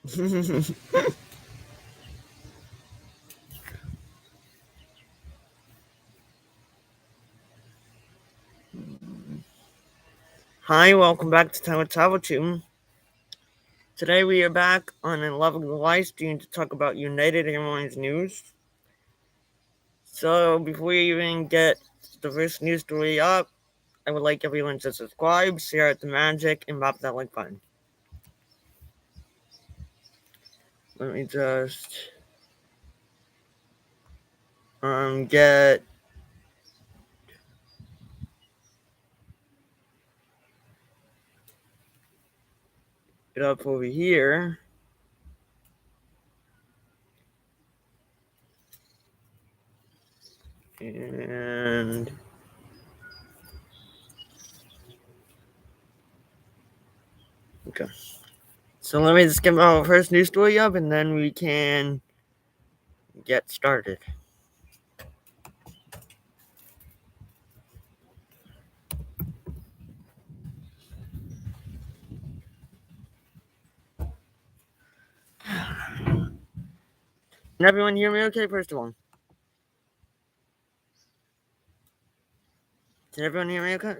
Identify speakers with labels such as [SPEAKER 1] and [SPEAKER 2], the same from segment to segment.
[SPEAKER 1] Hi, welcome back to Time with Travel Tune. Today we are back on a lovely live stream to talk about United Airlines news. So before we even get the first news story up, I would like everyone to subscribe, share the magic, and pop that like button. Let me just get it up over here. And okay. So let me just get my first news story up and then we can get started. Can everyone hear me okay, first of all? Can everyone hear me okay?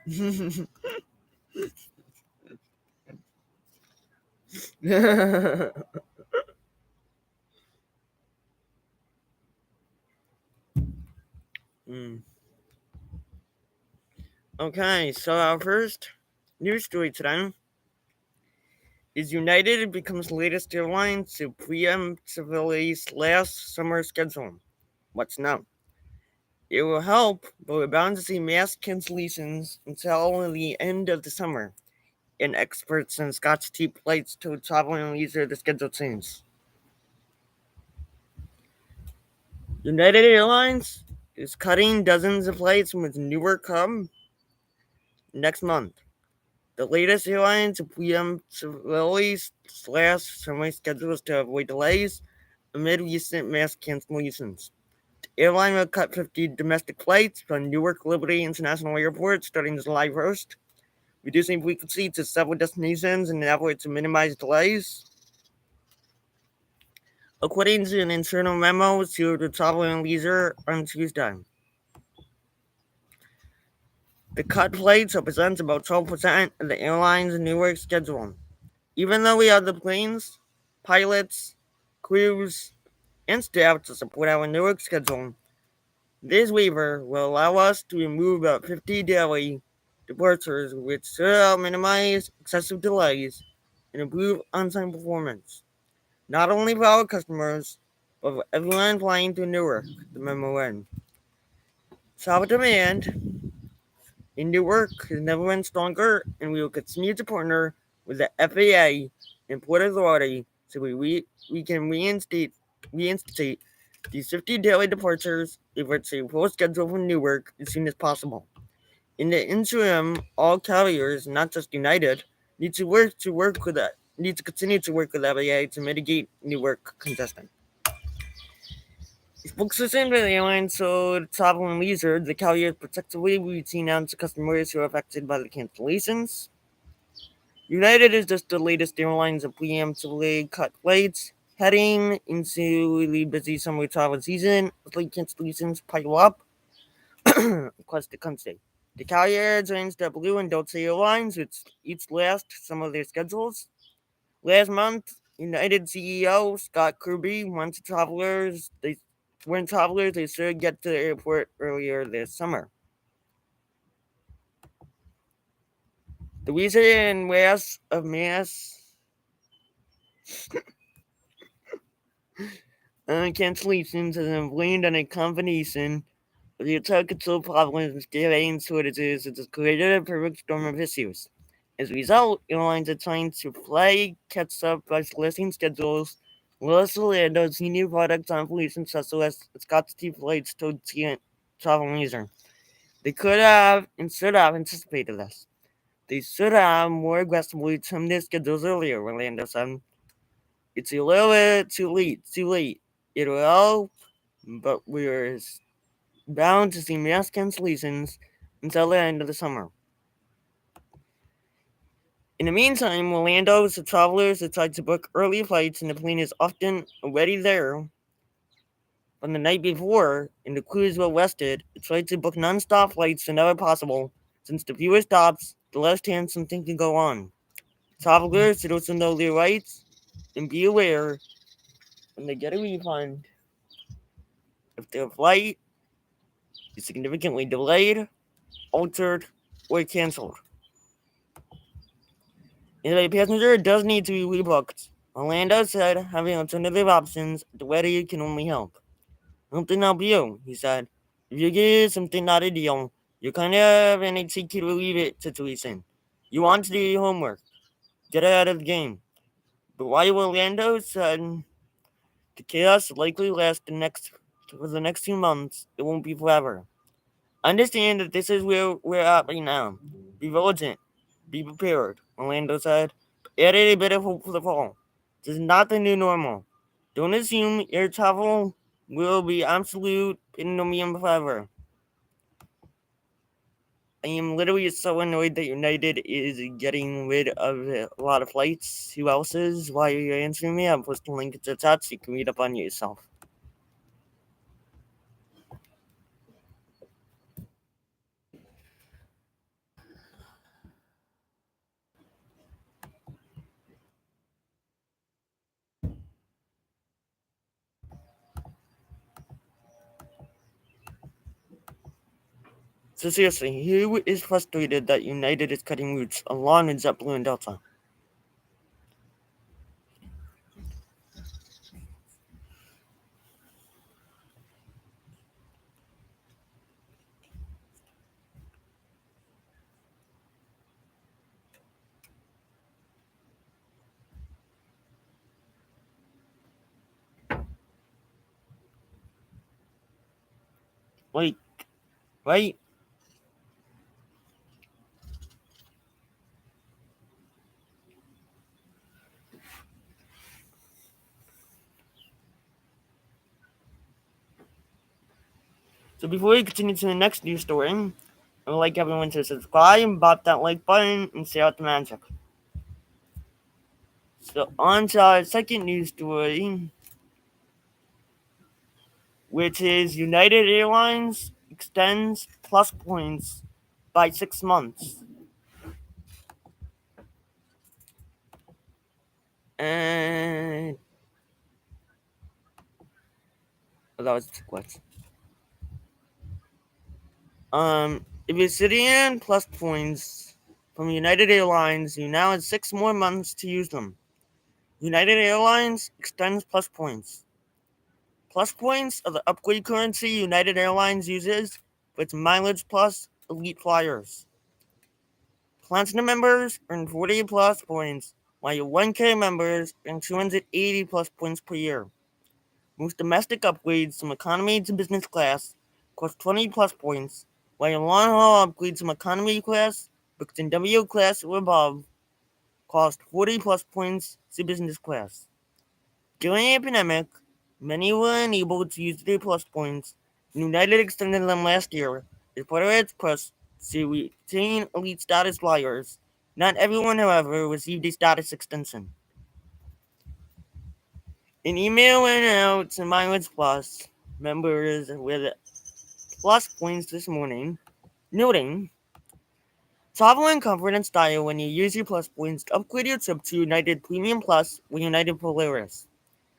[SPEAKER 1] Mm. Okay, so our first news story today is United becomes the latest airline to preemptively slash summer schedule. What's now? It will help, but we're bound to see mass cancellations until the end of the summer, and experts and Scott's cheap flights to travel and leisure the schedule change. United Airlines is cutting dozens of flights with Newark Hub next month. The latest airline to preemptively slash summer schedules to avoid delays amid recent mass cancellations. The airline will cut 50 domestic flights from Newark Liberty International Airport starting July 1st, reducing frequency to several destinations in an effort to minimize delays. According to an internal memo to the Travel and Leisure on Tuesday, the cut flights represents about 12% of the airline's Newark schedule. Even though we have the planes, pilots, crews, and staff to support our Newark schedule, this waiver will allow us to remove about 50 daily departures, which should help minimize excessive delays and improve on-time performance, not only for our customers, but for everyone flying to Newark, the memo ends. Travel demand in Newark has never been stronger, and we will continue to partner with the FAA and Port Authority so we can reinstate these 50 daily departures if it's a full schedule from Newark as soon as possible. In the interim, all carriers, not just United, need to continue to work with FAA to mitigate Newark congestion. Spokesperson for the airline told Travel and Leisure the carriers protectively routine out to customers who are affected by the cancellations. United is just the latest airline to preemptively cut flights. Heading into the busy summer travel season, flight cancellations pile up across the country. The carrier joins JetBlue and Delta Airlines, which each last some of their schedules. Last month, United CEO Scott Kirby warned travelers they should get to the airport earlier this summer. The recent wave of mass cancellations has inflamed on a combination of the attack control problems, delay shortages, it has created a perfect storm of issues. As a result, airlines are trying to play catch up by selecting schedules. Willis Orlando senior product operations specialist has got to keep flights to travel leisure. They could have and should have anticipated this. They should have more aggressively trimmed their schedules earlier, Orlando said. It's a little bit too late. It will help, but we're bound to see mass cancellations until the end of the summer. In the meantime, Orlando's the travelers that tried to book early flights and the plane is often already there from the night before and the crew is well rested. Tried to book non-stop flights whenever possible, since the fewer stops, the less chance something can go on. Travelers should also know their rights and be aware when they get a refund if their flight is significantly delayed, altered, or canceled. If a passenger does need to be rebooked, Orlando said having alternative options at the ready can only help. Something help you, he said. If you get something not ideal, you're kind of in a take it or leave it situation. You want to do your homework, get ahead of the game. But while Orlando said the chaos will likely last for the next 2 months, it won't be forever. Understand that this is where we're at right now. Be vigilant. Be prepared, Orlando said. Added a bit of hope for the fall. This is not the new normal. Don't assume air travel will be absolute pandemonium forever. I am literally so annoyed that United is getting rid of a lot of flights. Who else is? Why are you answering me? I'm posting a link to the chat so you can read up on it yourself. So seriously, who is frustrated that United is cutting routes along with JetBlue and Delta? Like, right? So before we continue to the next news story, I would like everyone to subscribe and pop that like button and share out the magic. So on to our second news story, which is United Airlines extends plus points by 6 months. And that was what? If you're sitting in plus points from United Airlines, you now have 6 more months to use them. United Airlines extends plus points. Plus points are the upgrade currency United Airlines uses for its Mileage Plus elite flyers. Platinum members earn 40 plus points, while your 1K members earn 280 plus points per year. Most domestic upgrades from economy to business class cost 20 plus points, while your long haul upgrades from economy class, booked in W class or above, cost 40 plus points to business class. During the pandemic, many were unable to use their plus points, and United extended them last year as part of its push to retain elite status flyers. Not everyone, however, received a status extension. An email went out to Mileage Plus members with plus points this morning, noting travel in comfort and style when you use your plus points to upgrade your trip to United Premium Plus with United Polaris.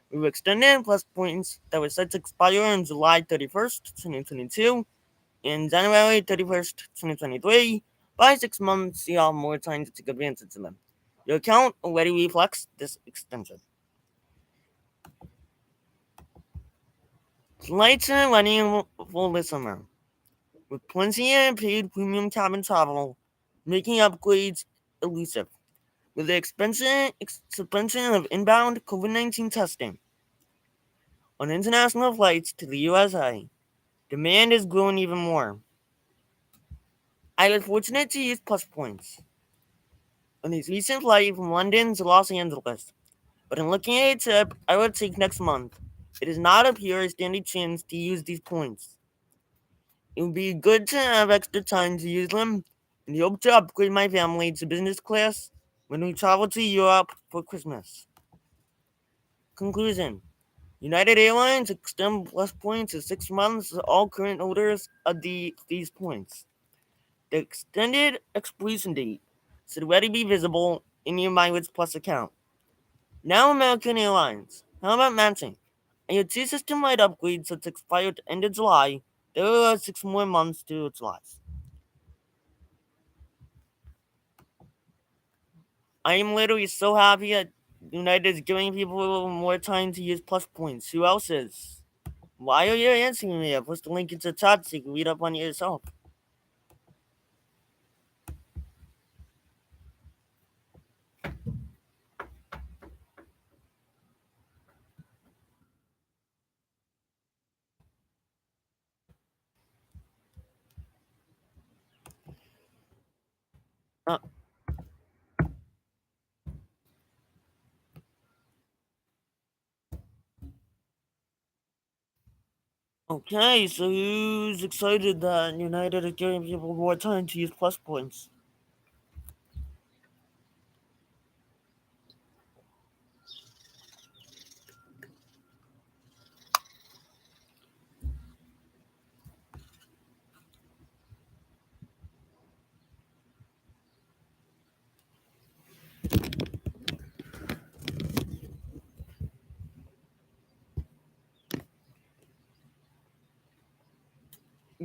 [SPEAKER 1] We've extended plus points that were set to expire on July 31st, 2022 and January 31st, 2023 By 6 months, you have more time to take advantage of them. Your account already reflects this extension. Flights are running full this summer, with plenty of paid premium cabin travel, making upgrades elusive. With the suspension of inbound COVID 19 testing on international flights to the USA, demand is growing even more. I was fortunate to use Plus Points on his recent flight from London to Los Angeles, but in looking at a trip I would take next month, it does not appear a standing chance to use these points. It would be good to have extra time to use them, and hope to upgrade my family to business class when we travel to Europe for Christmas. Conclusion: United Airlines extend Plus Points to 6 months to all current holders of these points. The extended expiration date should already be visible in your Mileage Plus account. Now American Airlines, how about matching? And your two system-wide upgrades that expire at the end of July, there are 6 more months to its life. I am literally so happy that United is giving people more time to use Plus Points. Who else is? Why are you answering me? I post the link into the chat so you can read up on it yourself. Uh, okay, so who's excited that United is giving people more time to use Plus Points?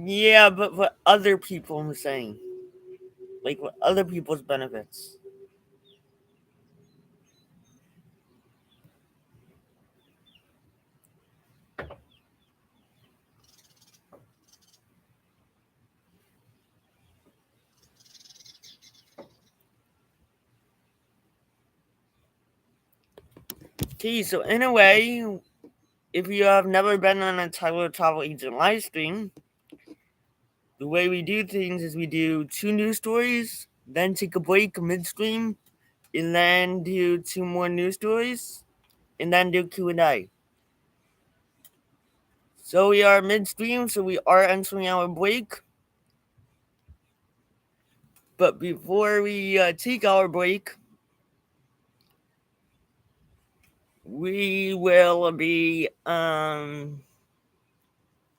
[SPEAKER 1] Yeah, but what other people are saying, like what other people's benefits. Okay, so in a way, if you have never been on a Tyler Travel Agent live stream, the way we do things is we do two news stories, then take a break midstream, and then do two more news stories, and then do Q&A. So we are midstream, so we are entering our break. But before we take our break, we will be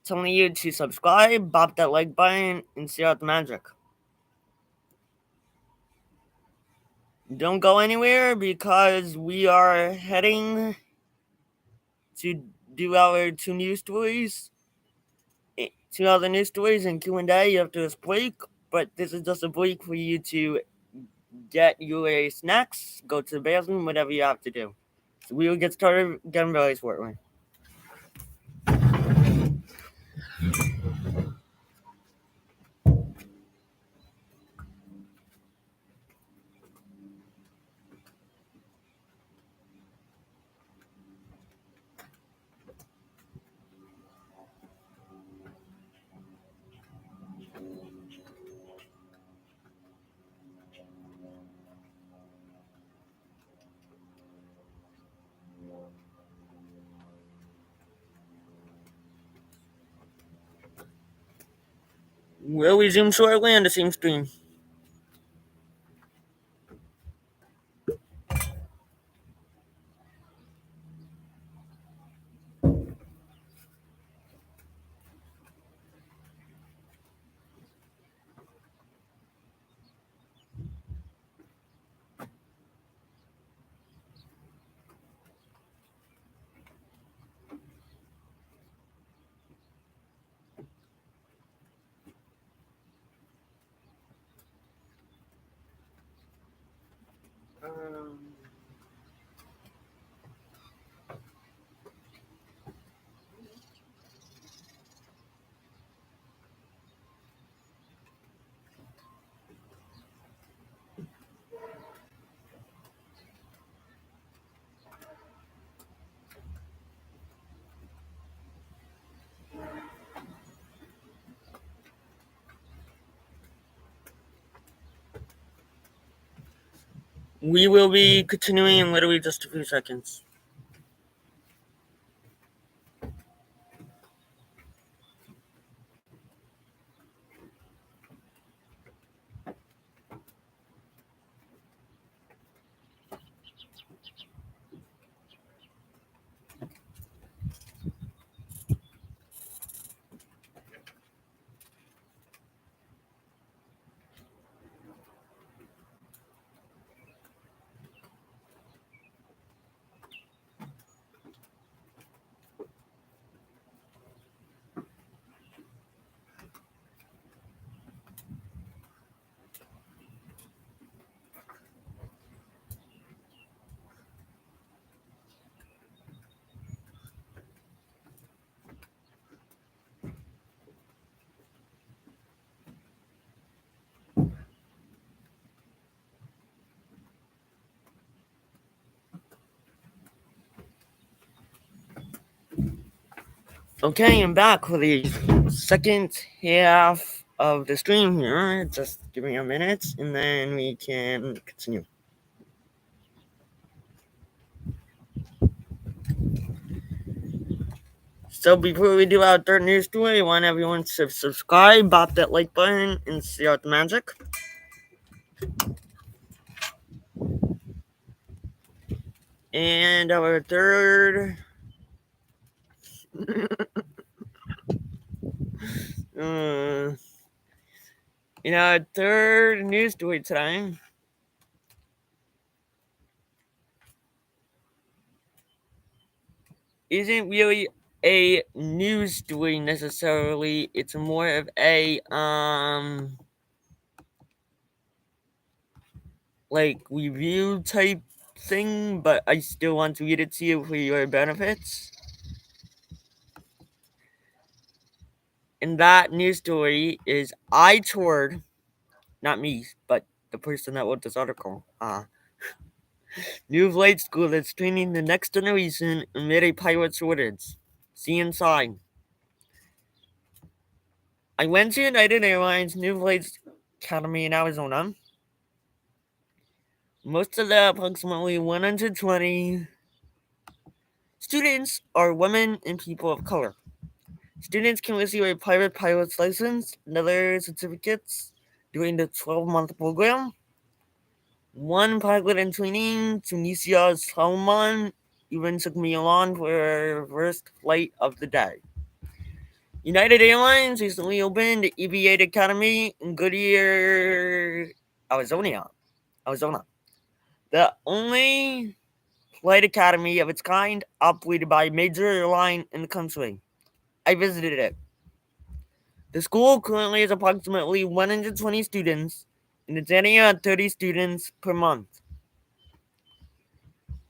[SPEAKER 1] telling you to subscribe, bop that like button, and share out the magic. Don't go anywhere because we are heading to do our two news stories. Two other news stories and Q&A after this break, but this is just a break for you to get your snacks, go to the bathroom, whatever you have to do. So we will get started getting very shortly. We'll resume shortly on the same stream. We will be continuing in literally just a few seconds. Okay, I'm back for the second half of the stream here. Just give me a minute and then we can continue. So before we do our third news story, I want everyone to subscribe, bop that like button, and see out the magic. And our third uh, our third news story today isn't really a news story necessarily. It's more of a like review type thing, but I still want to read it to you for your benefits. And that news story is I toured, not me, but the person that wrote this article. New flight school that's training the next generation amid a pilot shortage. See inside. I went to United Airlines New Flight Academy in Arizona. Most of the approximately 120 students are women and people of color. Students can receive a private pilot's license and other certificates during the 12-month program. One pilot in training, Tunisia Salman, even took me along for her first flight of the day. United Airlines recently opened the EVA Academy in Goodyear, Arizona. The only flight academy of its kind operated by a major airline in the country. I visited it. The school currently has approximately 120 students, and it's adding at 30 students per month.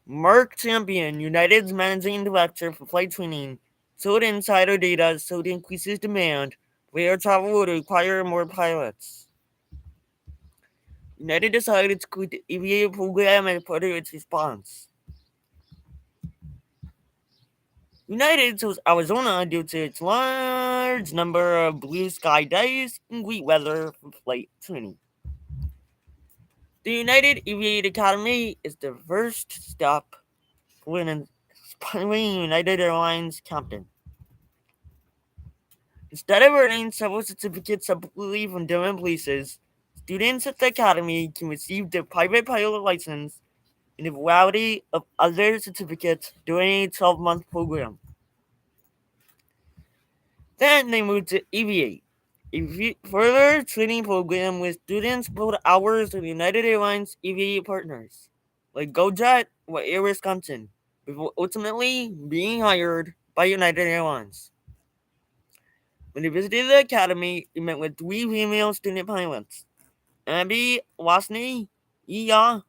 [SPEAKER 1] Mark Champion, United's managing director for flight training, told Insider Data so the increases demand for air travel would require more pilots. United decided to create the EVA program as part of its response. United chose Arizona due to its large number of blue sky days and great weather for flight training. The United Aviate Academy is the first step for an aspiring United Airlines captain. Instead of earning several certificates separately from different places, students at the academy can receive their private pilot license and a variety of other certificates during a 12-month program. Then they moved to Aviate, a further training program where students build hours with United Airlines Aviate partners, like GoJet or Air Wisconsin, before ultimately being hired by United Airlines. When they visited the academy, they met with three female student pilots: Abby Wasney, Iya,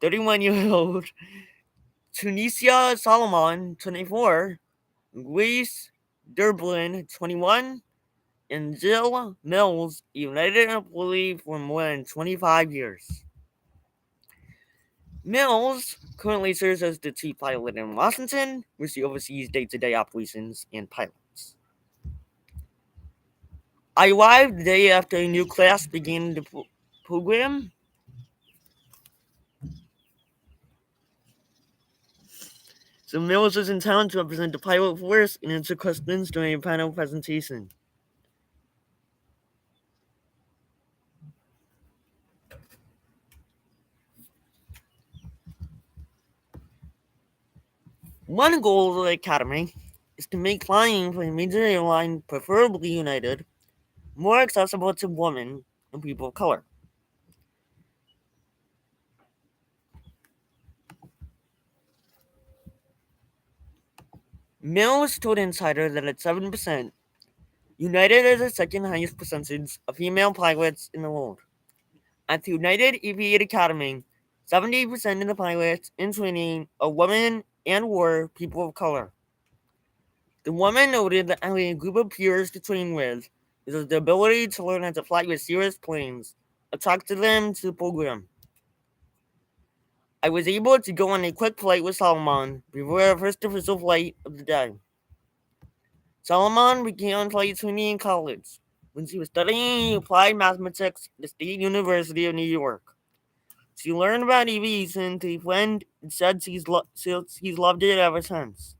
[SPEAKER 1] 31-year-old, Tunisia Solomon, 24, Grace Dublin, 21, and Jill Mills, a United employee for more than 25 years. Mills currently serves as the chief pilot in Washington, where she oversees day-to-day operations and pilots. I arrived the day after a new class began the program. So Mills is in town to represent the pilot force and answer questions during a panel presentation. One goal of the Academy is to make flying for a major airline, preferably United, more accessible to women and people of color. Mills told Insider that at 7%, United is the second highest percentage of female pilots in the world. At the United Aviate Academy, 70% of the pilots in training are women and were people of color. The woman noted that having a group of peers to train with is the ability to learn how to fly with serious planes attracted them to the program. I was able to go on a quick flight with Salomon before our first official flight of the day. Salomon began flight training in college when she was studying applied mathematics at the State University of New York. She learned about aviation through a friend and said she's loved it ever since.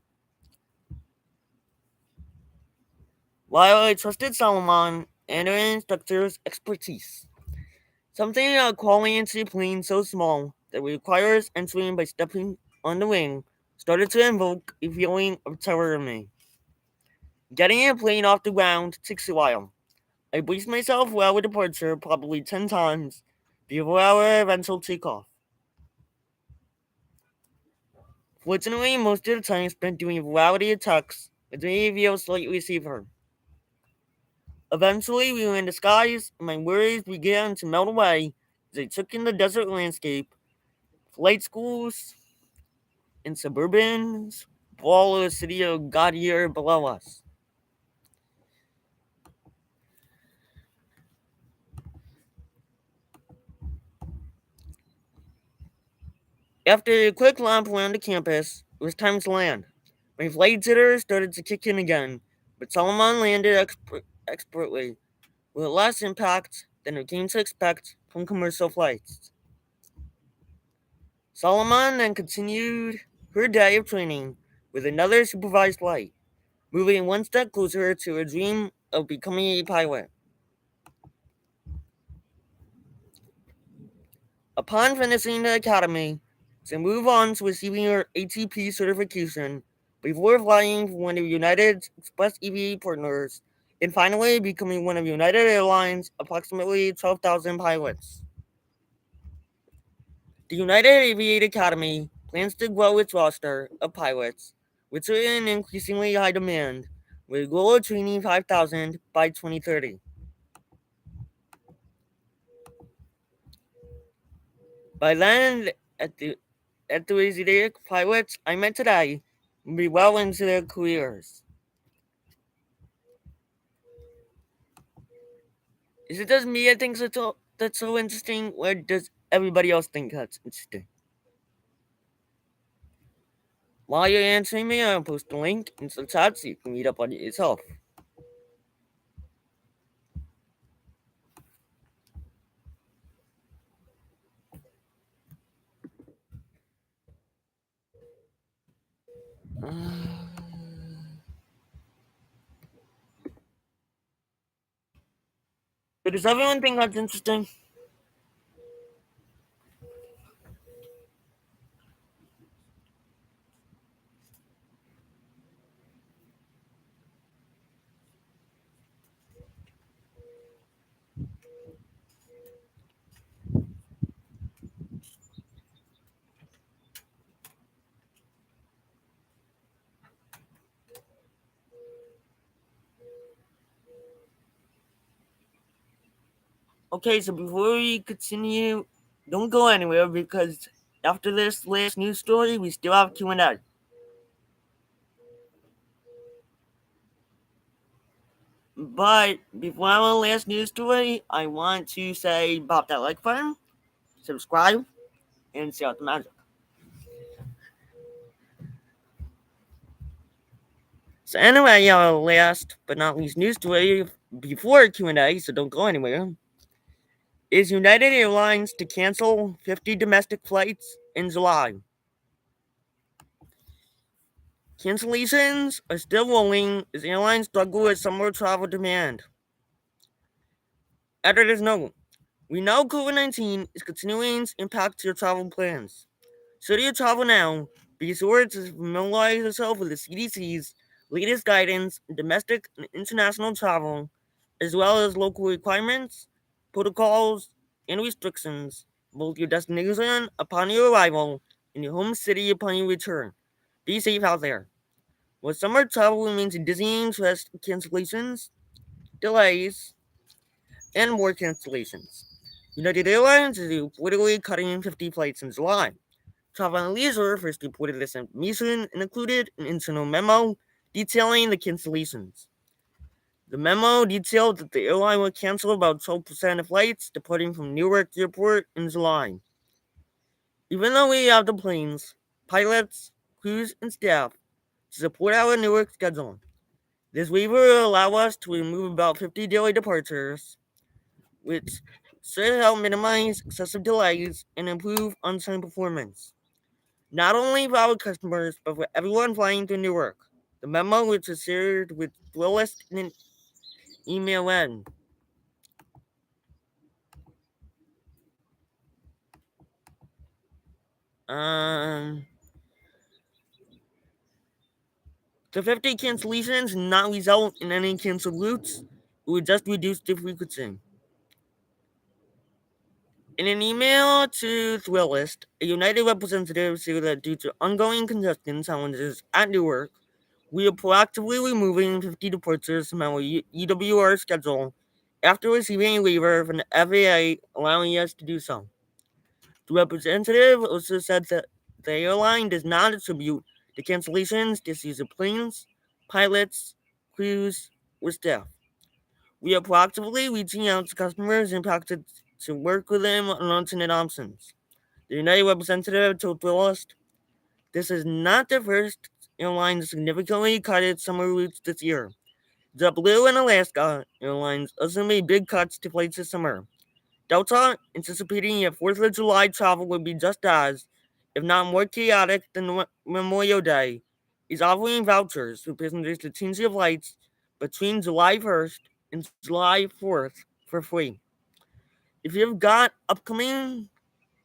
[SPEAKER 1] While I trusted Salomon and her instructor's expertise, something about crawling into a plane so small that it requires entering by stepping on the wing started to invoke a feeling of terror in me. Getting a plane off the ground takes a while. I braced myself for our departure probably 10 times before our eventual takeoff. Fortunately, most of the time spent doing a variety of tucks with the AVO slightly safer. Eventually, we were in the skies, and my worries began to melt away as I took in the desert landscape, flight schools, and suburbans, all of the city of Gaudier below us. After a quick lap around the campus, it was time to land. My flight jitters started to kick in again, but Solomon landed expertly, with less impact than I came to expect from commercial flights. Solomon then continued her day of training with another supervised flight, moving one step closer to her dream of becoming a pilot. Upon finishing the academy, she moved on to receiving her ATP certification before flying for one of United's Express EVA partners and finally becoming one of United Airlines' approximately 12,000 pilots. The United Aviate Academy plans to grow its roster of pilots, which are in increasingly high demand, with a goal of training 5,000 by 2030. By then, at the enthusiastic pilots I met today will be well into their careers. Is it just me that thinks that's so interesting, or does everybody else think that's interesting? While you're answering me, I'll post a link in the chat so you can read up on it yourself. But does everyone think that's interesting? Okay, so before we continue, don't go anywhere because after this last news story, we still have Q&A. But before our last news story, I want to say pop that like button, subscribe, and see out the magic. So anyway, our last but not least news story before Q&A, so don't go anywhere, is United Airlines to cancel 50 domestic flights in July. Cancellations are still rolling as airlines struggle with summer travel demand. Editors note, we know COVID 19 is continuing to impact your travel plans. Should you travel now, be sure to familiarize yourself with the CDC's latest guidance on domestic and international travel, as well as local requirements, protocols, and restrictions, both your destination upon your arrival and your home city upon your return. Be safe out there. While summer travel remains a dizzying list of cancellations, delays, and more cancellations. United Airlines is reportedly cutting 50 flights in July. Travel and Leisure first reported this information and included an internal memo detailing the cancellations. The memo detailed that the airline will cancel about 12% of flights departing from Newark Airport in July. Even though we have the planes, pilots, crews, and staff to support our Newark schedule, this waiver will allow us to remove about 50 daily departures, which should help minimize excessive delays and improve on-time performance. Not only for our customers, but for everyone flying to Newark. The memo, which was shared with Willis in an email in. Um, the 50 cancellations did not result in any canceled routes. It would just reduce the frequency. In an email to Thrillist, a United representative said that due to ongoing congestion challenges at Newark, we are proactively removing 50 departures from our EWR schedule after receiving a waiver from the FAA allowing us to do so. The representative also said that the airline does not attribute the cancellations to issues of planes, pilots, crews, or staff. We are proactively reaching out to customers impacted to work with them on alternate options. The United representative told Thrillist, this is not the first airline to significantly cut its summer routes this year. JetBlue and Alaska Airlines also made big cuts to flights this summer. Delta, anticipating that 4th of July travel would be just as, if not more chaotic than Memorial Day, is offering vouchers for passengers to change their flights between July 1st and July 4th for free. If you've got upcoming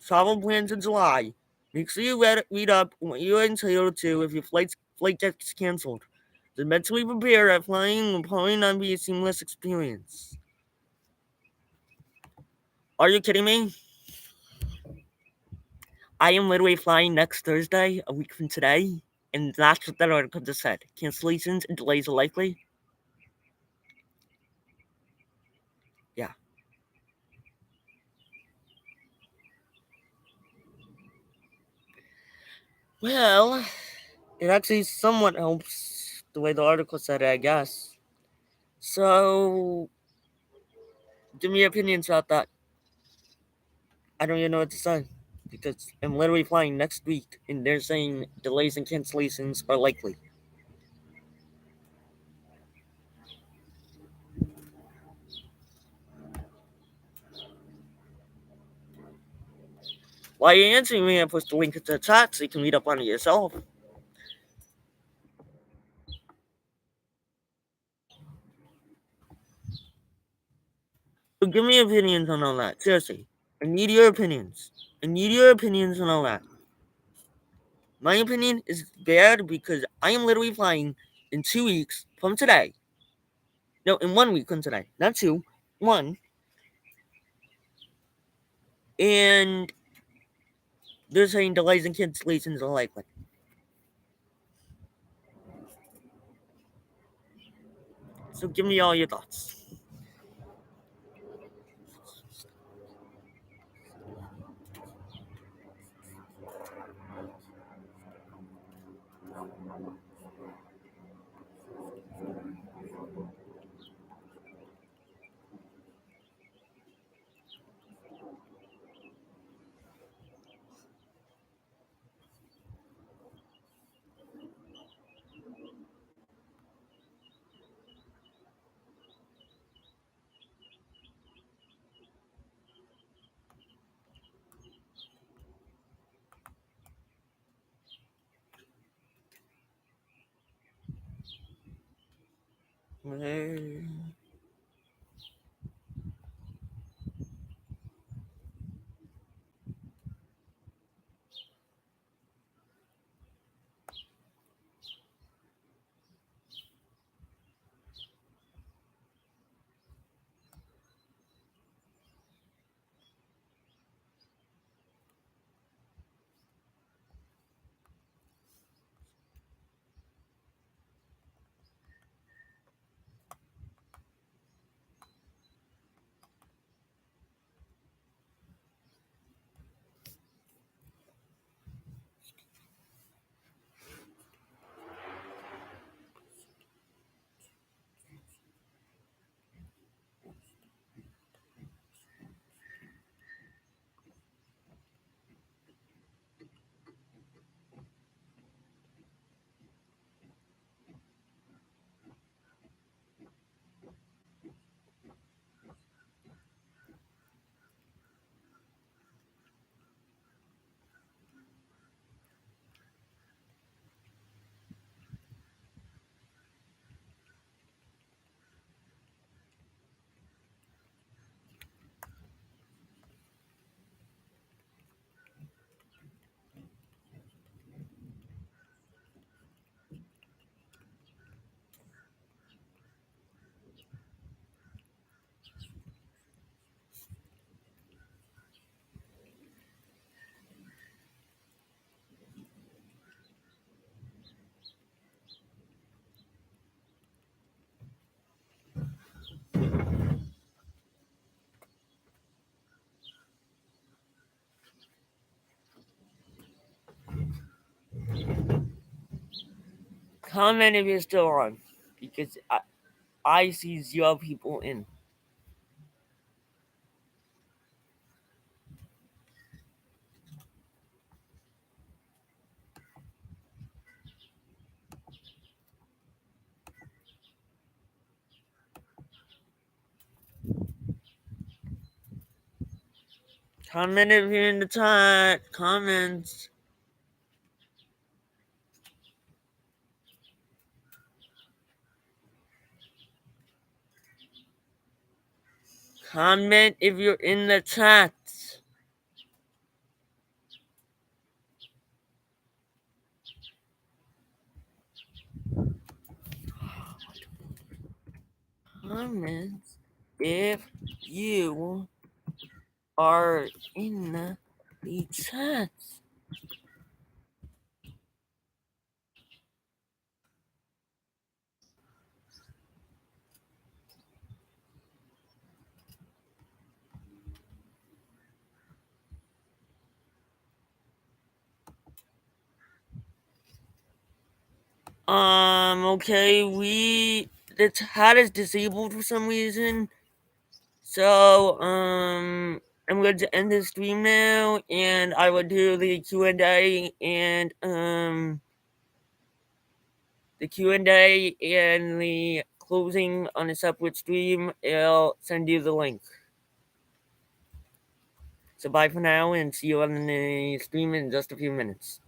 [SPEAKER 1] travel plans in July, make sure you read up on what you're entitled to if your flight gets canceled. To mentally prepare that flying will probably not be a seamless experience. Are you kidding me? I am literally flying next Thursday, a week from today, and that's what that article just said. Cancellations and delays are likely. Yeah. Well, it actually somewhat helps the way the article said it, I guess. So, give me your opinions about that. I don't even know what to say because I'm literally flying next week, and they're saying delays and cancellations are likely. While you're answering me, I post a link to the chat so you can read up on it yourself. So give me opinions on all that. Seriously. I need your opinions. I need your opinions on all that. My opinion is bad because I am literally flying in 2 weeks from today. No, in 1 week from today. Not two. One. And they're saying delays and cancellations are likely. So give me all your thoughts. Okay. Comment if you're still on, because I see zero people in. Comment if you're in the chat. Comments. Comment if you're in the chat. Comment if you are in the chat. Okay, the chat is disabled for some reason. So, I'm going to end the stream now, and I will do the Q&A and the closing on a separate stream. I'll send you the link. So bye for now, and see you on the stream in just a few minutes.